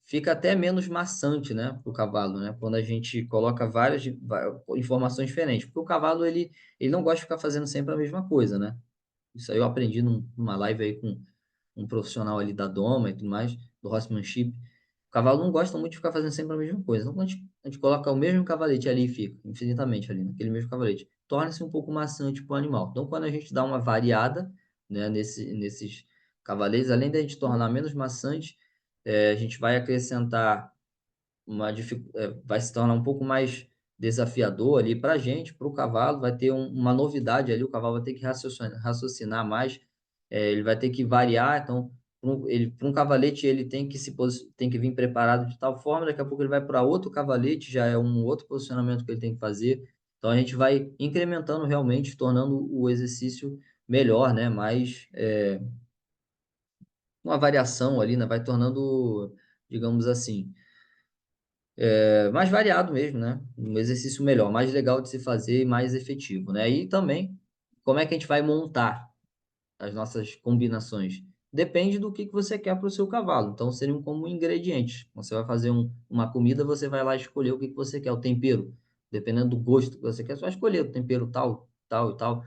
Fica até menos maçante, né, para o cavalo, né, quando a gente coloca informações diferentes, porque o cavalo ele não gosta de ficar fazendo sempre a mesma coisa, né? Isso aí eu aprendi numa live aí com um profissional ali da doma e tudo mais, do horsemanship. O cavalo não gosta muito de ficar fazendo sempre a mesma coisa. Então, quando a gente coloca o mesmo cavalete ali e fica infinitamente ali, naquele mesmo cavalete, torna-se um pouco maçante para o animal. Então, quando a gente dá uma variada, né, nesses cavaletes, além da gente tornar menos maçante, a gente vai acrescentar vai se tornar um pouco mais desafiador ali para a gente, para o cavalo, vai ter uma novidade ali, o cavalo vai ter que raciocinar mais, ele vai ter que variar, então para um cavalete ele tem que vir preparado de tal forma, daqui a pouco ele vai para outro cavalete, já é um outro posicionamento que ele tem que fazer, então a gente vai incrementando realmente, tornando o exercício melhor, né? Mais uma variação ali, né? Vai tornando, digamos assim, mais variado mesmo, né? Um exercício melhor, mais legal de se fazer e mais efetivo, né? E também, como é que a gente vai montar as nossas combinações? Depende do que você quer para o seu cavalo. Então, seriam como ingredientes. Você vai fazer uma comida, você vai lá escolher o que você quer, o tempero. Dependendo do gosto que você quer, você vai escolher o tempero tal, tal e tal.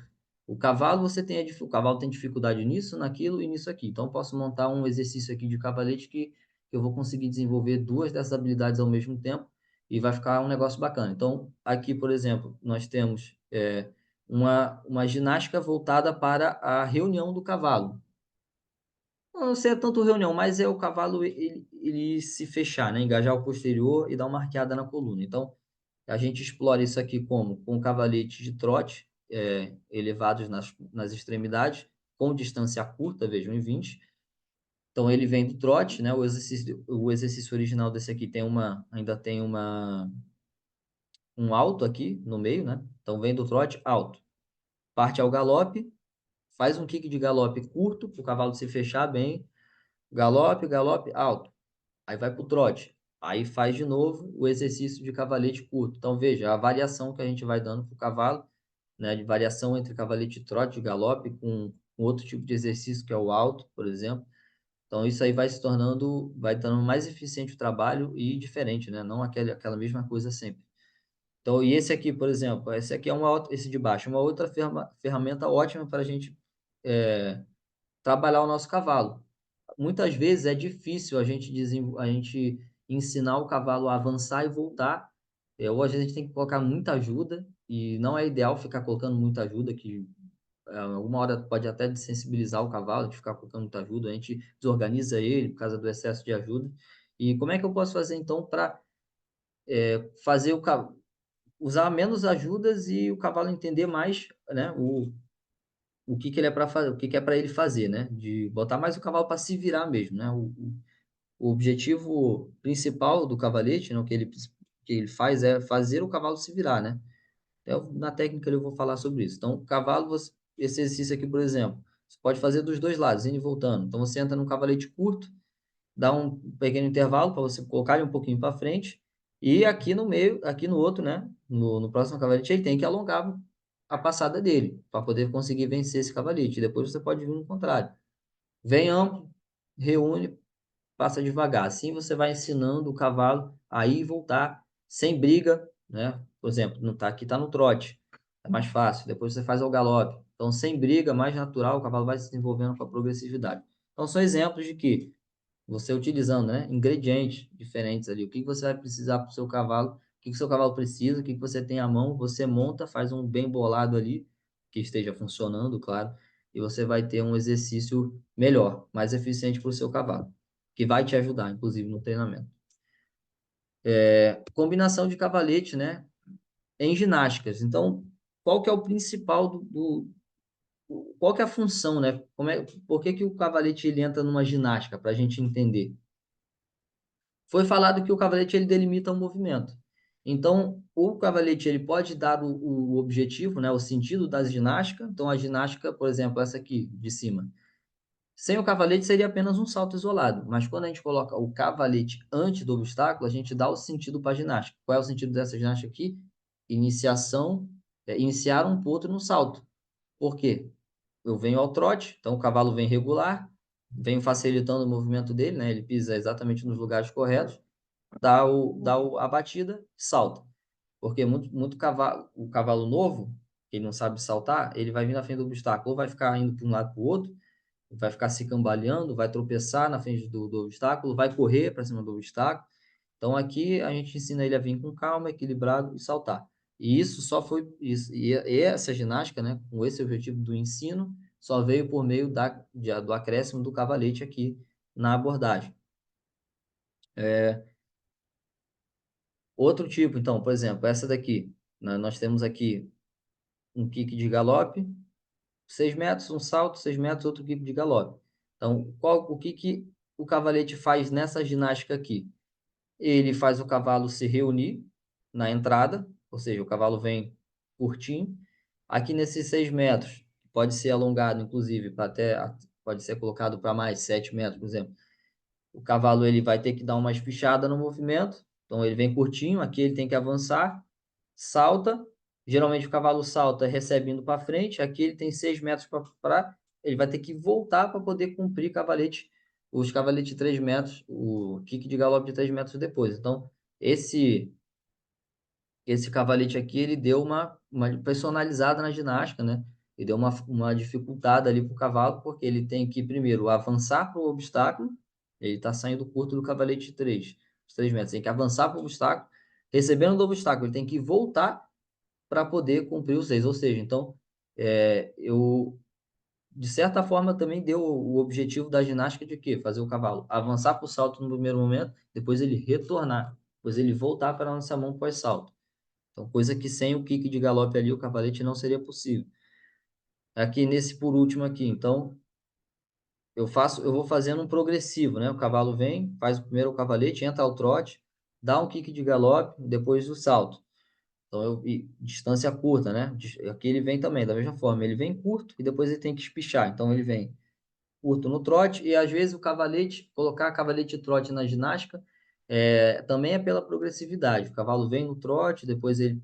O cavalo, o cavalo tem dificuldade nisso, naquilo e nisso aqui. Então, eu posso montar um exercício aqui de cavalete que eu vou conseguir desenvolver duas dessas habilidades ao mesmo tempo e vai ficar um negócio bacana. Então, aqui, por exemplo, nós temos uma ginástica voltada para a reunião do cavalo. Não sei é tanto reunião, mas é o cavalo ele se fechar, né? Engajar o posterior e dar uma arqueada na coluna. Então, a gente explora isso aqui como? Com cavaletes de trote, elevados nas extremidades, com distância curta, vejam, em 20. Então, ele vem do trote, né? O exercício original desse aqui ainda tem um alto aqui no meio, né? Então, vem do trote, alto. Parte ao galope, faz um kick de galope curto, para o cavalo se fechar bem. Galope, galope, alto. Aí vai para o trote. Aí faz de novo o exercício de cavalete curto. Então, veja a variação que a gente vai dando para o cavalo, né? De variação entre cavalete de trote e galope, com outro tipo de exercício, que é o alto, por exemplo. Então, isso aí vai tornando mais eficiente o trabalho e diferente, né? Não aquela mesma coisa sempre. Então, e esse aqui, por exemplo, esse aqui esse de baixo, é uma outra ferramenta ótima para a gente trabalhar o nosso cavalo. Muitas vezes é difícil a gente ensinar o cavalo a avançar e voltar. Ou às vezes a gente tem que colocar muita ajuda, e não é ideal ficar colocando muita ajuda, que alguma hora pode até desensibilizar o cavalo, de ficar colocando muita ajuda, a gente desorganiza ele por causa do excesso de ajuda. E como é que eu posso fazer então para fazer usar menos ajudas e o cavalo entender mais, né, o que que ele é para fazer, o que que é para ele fazer, né? De botar mais o cavalo para se virar mesmo, né? O objetivo principal do cavalete, né, o que ele faz é fazer o cavalo se virar, né? Na técnica eu vou falar sobre isso. Então, o cavalo, esse exercício aqui, por exemplo, você pode fazer dos dois lados, indo e voltando. Então, você entra num cavalete curto, dá um pequeno intervalo para você colocar ele um pouquinho para frente, e aqui no meio, aqui no outro, né? No próximo cavalete, ele tem que alongar a passada dele, para poder conseguir vencer esse cavalete. Depois você pode vir no contrário. Vem amplo, reúne, passa devagar. Assim você vai ensinando o cavalo a ir e voltar sem briga, né? Por exemplo, aqui está no trote, é mais fácil. Depois você faz ao galope. Então, sem briga, mais natural, o cavalo vai se desenvolvendo com a progressividade. Então, são exemplos de que você utilizando, né, ingredientes diferentes ali, o que você vai precisar para o seu cavalo, o que o seu cavalo precisa, o que você tem à mão, você monta, faz um bem bolado ali, que esteja funcionando, claro, e você vai ter um exercício melhor, mais eficiente para o seu cavalo, que vai te ajudar, inclusive, no treinamento. Combinação de cavalete, né, em ginásticas. Então, qual que é o principal qual que é a função, né? Por que que o cavalete ele entra numa ginástica, para a gente entender? Foi falado que o cavalete ele delimita o movimento. Então, o cavalete ele pode dar o objetivo, né, o sentido da ginástica. Então, a ginástica, por exemplo, essa aqui de cima, sem o cavalete seria apenas um salto isolado, mas quando a gente coloca o cavalete antes do obstáculo, a gente dá o sentido para a ginástica. Qual é o sentido dessa ginástica aqui? Iniciação, iniciar um potro no salto. Por quê? Eu venho ao trote, então o cavalo vem regular, venho facilitando o movimento dele, né? Ele pisa exatamente nos lugares corretos, a batida, salta. Porque muito cavalo, o cavalo novo, que ele não sabe saltar, ele vai vir na frente do obstáculo, ou vai ficar indo para um lado para o outro, vai ficar se cambaleando, vai tropeçar na frente do obstáculo, vai correr para cima do obstáculo. Então aqui a gente ensina ele a vir com calma, equilibrado e saltar. E isso só foi isso. E essa ginástica, né, com esse objetivo do ensino, só veio por meio do acréscimo do cavalete aqui na abordagem. Outro tipo, então, por exemplo, essa daqui, né, nós temos aqui um kick de galope, 6 metros, um salto, 6 metros, outro kick de galope. Então, o que que o cavalete faz nessa ginástica aqui? Ele faz o cavalo se reunir na entrada, ou seja, o cavalo vem curtinho. Aqui nesses 6 metros, pode ser alongado, inclusive, pode ser colocado para mais 7 metros, por exemplo. O cavalo ele vai ter que dar uma espichada no movimento, então ele vem curtinho, aqui ele tem que avançar, salta. Geralmente o cavalo salta, recebe indo para frente, aqui ele tem 6 metros para. Ele vai ter que voltar para poder cumprir os cavaletes de 3 metros, o kick de galope de 3 metros depois. Então, esse esse cavalete aqui, ele deu uma personalizada na ginástica, né? Ele deu uma dificuldade ali para o cavalo, porque ele tem que, primeiro, avançar para o obstáculo, ele está saindo curto do cavalete de 3, os 3 metros, tem que avançar para o obstáculo, recebendo do obstáculo, ele tem que voltar para poder cumprir os 6, ou seja, então, de certa forma, também deu o objetivo da ginástica de quê? Fazer o cavalo avançar para o salto no primeiro momento, depois ele retornar, depois ele voltar para a nossa mão pós-salto. Então, coisa que sem o kick de galope ali, o cavalete não seria possível. Aqui nesse por último aqui, então, eu vou fazendo um progressivo, né? O cavalo vem, faz o primeiro o cavalete, entra ao trote, dá um kick de galope, depois o salto. Então, distância curta, né? Aqui ele vem também, da mesma forma, ele vem curto e depois ele tem que espichar. Então, ele vem curto no trote e às vezes o cavalete, colocar cavalete e trote na ginástica, também é pela progressividade. O cavalo vem no trote, depois ele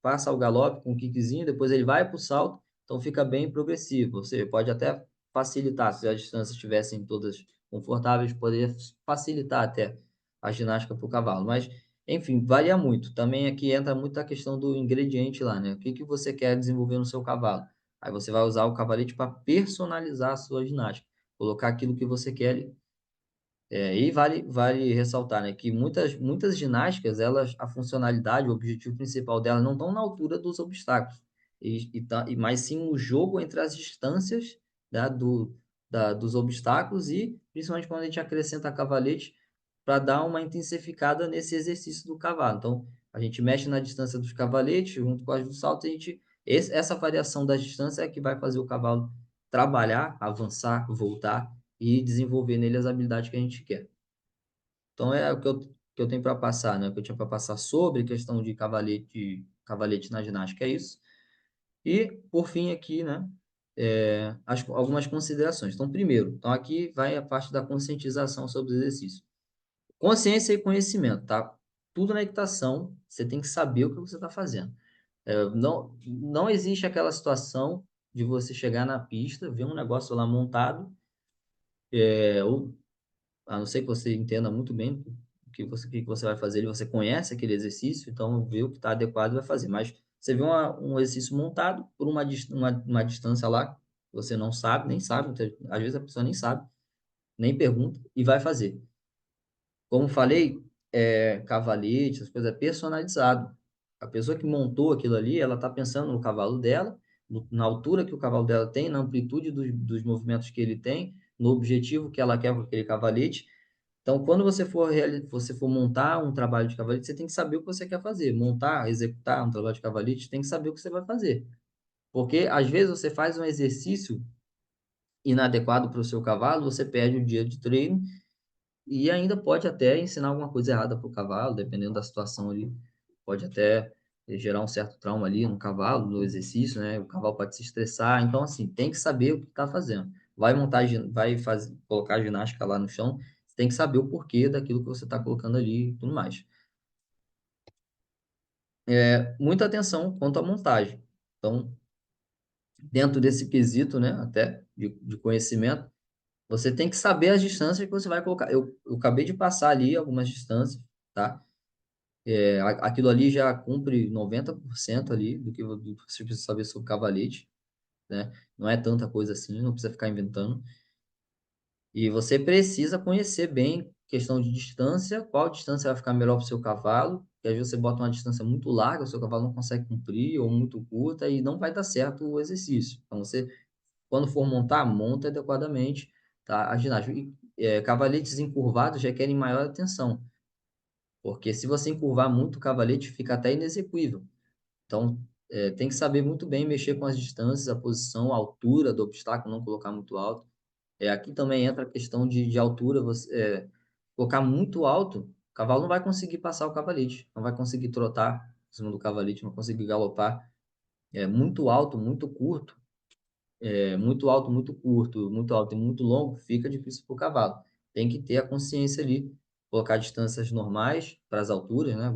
passa ao galope com um kickzinho, depois ele vai para o salto, então fica bem progressivo. Ou seja, pode até facilitar, se as distâncias estivessem todas confortáveis, poderia facilitar até a ginástica para o cavalo. Mas, enfim, varia muito. Também aqui entra muito a questão do ingrediente lá, né? O que que você quer desenvolver no seu cavalo? Aí você vai usar o cavalete para personalizar a sua ginástica, colocar aquilo que você quer ali. E vale ressaltar, né, que muitas ginásticas, a funcionalidade, o objetivo principal delas não estão na altura dos obstáculos, mas sim o jogo entre as distâncias, né, dos obstáculos e principalmente quando a gente acrescenta cavalete para dar uma intensificada nesse exercício do cavalo. Então, a gente mexe na distância dos cavaletes junto com as do salto, essa variação da distância é que vai fazer o cavalo trabalhar, avançar, voltar e desenvolver nele as habilidades que a gente quer. Então é o que eu tenho para passar, né? O que eu tinha para passar sobre questão de cavalete na ginástica é isso. E por fim aqui, né? Algumas considerações. Então, primeiro, então aqui vai a parte da conscientização sobre o exercício. Consciência e conhecimento, tá? Tudo na equitação, você tem que saber o que você está fazendo. Não existe aquela situação de você chegar na pista, ver um negócio lá montado, ou a não ser que você entenda muito bem o que você vai fazer, e você conhece aquele exercício, então vê o que está adequado e vai fazer. Mas você vê um exercício montado por uma distância lá, você não sabe, nem sabe, às vezes a pessoa nem sabe, nem pergunta e vai fazer. Como falei, cavalete, essas coisas é personalizado. A pessoa que montou aquilo ali, ela está pensando no cavalo dela, na altura que o cavalo dela tem, na amplitude dos movimentos que ele tem, no objetivo que ela quer com aquele cavalete. Então, quando você for montar um trabalho de cavalete, você tem que saber o que você quer fazer. Montar, executar um trabalho de cavalete, tem que saber o que você vai fazer. Porque, às vezes, você faz um exercício inadequado para o seu cavalo, você perde o dia de treino e ainda pode até ensinar alguma coisa errada para o cavalo, dependendo da situação ali. Pode até gerar um certo trauma ali no cavalo, no exercício, né? O cavalo pode se estressar. Então, assim, tem que saber o que está fazendo. Vai montar, vai fazer, colocar a ginástica lá no chão, você tem que saber o porquê daquilo que você está colocando ali e tudo mais. Muita atenção quanto à montagem. Então, dentro desse quesito, né, até de conhecimento, você tem que saber as distâncias que você vai colocar. Eu acabei de passar ali algumas distâncias, tá? Aquilo ali já cumpre 90% ali do que você precisa saber sobre cavalete, né? Não é tanta coisa assim, não precisa ficar inventando. E você precisa conhecer bem questão de distância, qual distância vai ficar melhor para o seu cavalo, que às vezes você bota uma distância muito larga, o seu cavalo não consegue cumprir, ou muito curta, e não vai dar certo o exercício. Então, você, quando for montar, monta adequadamente, tá? A ginástica. Cavaletes encurvados requerem maior atenção, porque se você encurvar muito o cavalete, fica até inexequível. Então, tem que saber muito bem mexer com as distâncias, a posição, a altura do obstáculo, não colocar muito alto. Aqui também entra a questão de altura. Você colocar muito alto, o cavalo não vai conseguir passar o cavalete, não vai conseguir trotar em cima do cavalete, não vai conseguir galopar. Muito alto, muito curto, muito alto, muito curto, muito alto e muito longo, fica difícil para o cavalo. Tem que ter a consciência ali, colocar distâncias normais para as alturas, né?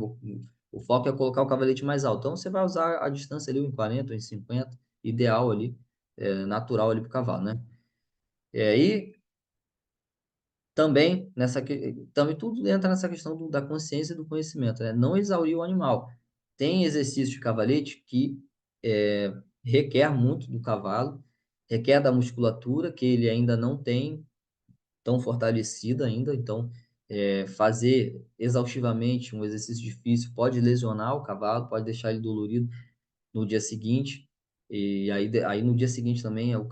O foco é colocar o cavalete mais alto. Então, você vai usar a distância ali, em 40, em 50, ideal ali, natural ali para o cavalo, né? E também também tudo entra nessa questão da consciência e do conhecimento, né? Não exaurir o animal. Tem exercício de cavalete que requer muito do cavalo, requer da musculatura que ele ainda não tem tão fortalecida ainda, então fazer exaustivamente um exercício difícil pode lesionar o cavalo, pode deixar ele dolorido no dia seguinte, e aí no dia seguinte também o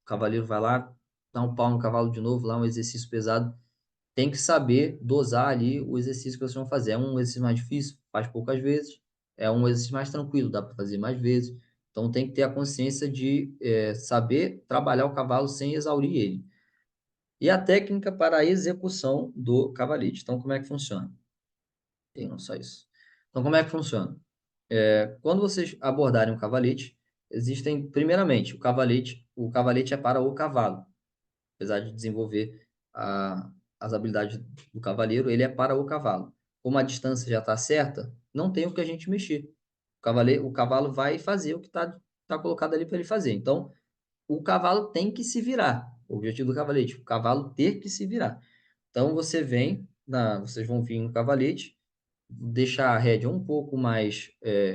cavaleiro vai lá, dá um pau no cavalo de novo, lá um exercício pesado, tem que saber dosar ali o exercício que vocês vão fazer. É um exercício mais difícil, faz poucas vezes. É um exercício mais tranquilo, dá para fazer mais vezes. Então tem que ter a consciência de saber trabalhar o cavalo sem exaurir ele. E a técnica para a execução do cavalete. Então, como é que funciona? Tem não só isso. Então, como é que funciona? Quando vocês abordarem um cavalete, existem, primeiramente, o cavalete é para o cavalo, apesar de desenvolver as habilidades do cavaleiro, ele é para o cavalo. Como a distância já está certa, não tem o que a gente mexer. O cavalo vai fazer o que tá colocado ali para ele fazer. Então, o cavalo tem que se virar. O objetivo do cavalete, o cavalo ter que se virar. Então, vocês vão vir no cavalete, deixar a rédea um pouco mais.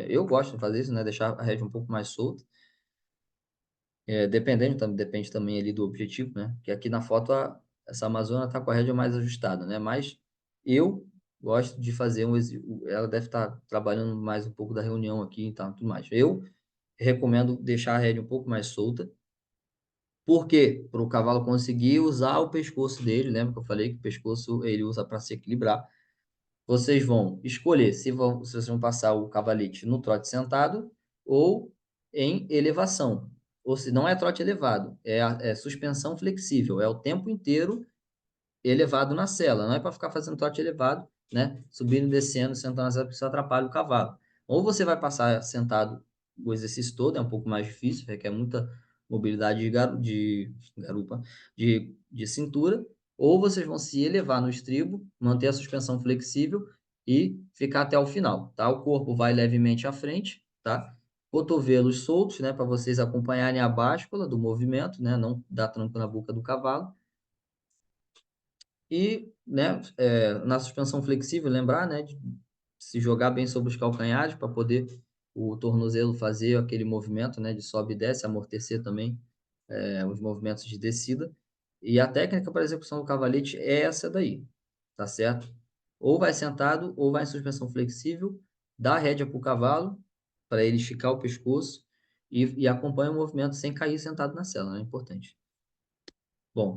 Eu gosto de fazer isso, né? Deixar a rédea um pouco mais solta. Depende também ali do objetivo, né? Que aqui na foto essa Amazônia está com a rédea mais ajustada, né? Mas eu gosto de fazer ela deve estar trabalhando mais um pouco da reunião aqui e tal, tudo mais. Eu recomendo deixar a rédea um pouco mais solta. Por quê? Para o cavalo conseguir usar o pescoço dele, lembra que eu falei que o pescoço ele usa para se equilibrar. Vocês vão escolher se vocês vão passar o cavalete no trote sentado ou em elevação. Ou se não é trote elevado, é suspensão flexível, é o tempo inteiro elevado na sela. Não é para ficar fazendo trote elevado, né? Subindo, descendo, sentando na sela, porque isso atrapalha o cavalo. Ou você vai passar sentado o exercício todo, é um pouco mais difícil, requer muita mobilidade de garupa, de cintura, ou vocês vão se elevar no estribo, manter a suspensão flexível e ficar até o final, tá? O corpo vai levemente à frente, tá? Cotovelos soltos, né, para vocês acompanharem a báscula do movimento, né, não dar tranco na boca do cavalo. E, né, na suspensão flexível, lembrar, né, de se jogar bem sobre os calcanhares para poder o tornozelo fazer aquele movimento, né, de sobe e desce, amortecer também os movimentos de descida. E a técnica para execução do cavalete é essa daí, tá certo? Ou vai sentado, ou vai em suspensão flexível, dá a rédea para o cavalo, para ele esticar o pescoço, e acompanha o movimento sem cair sentado na cela, né? É importante.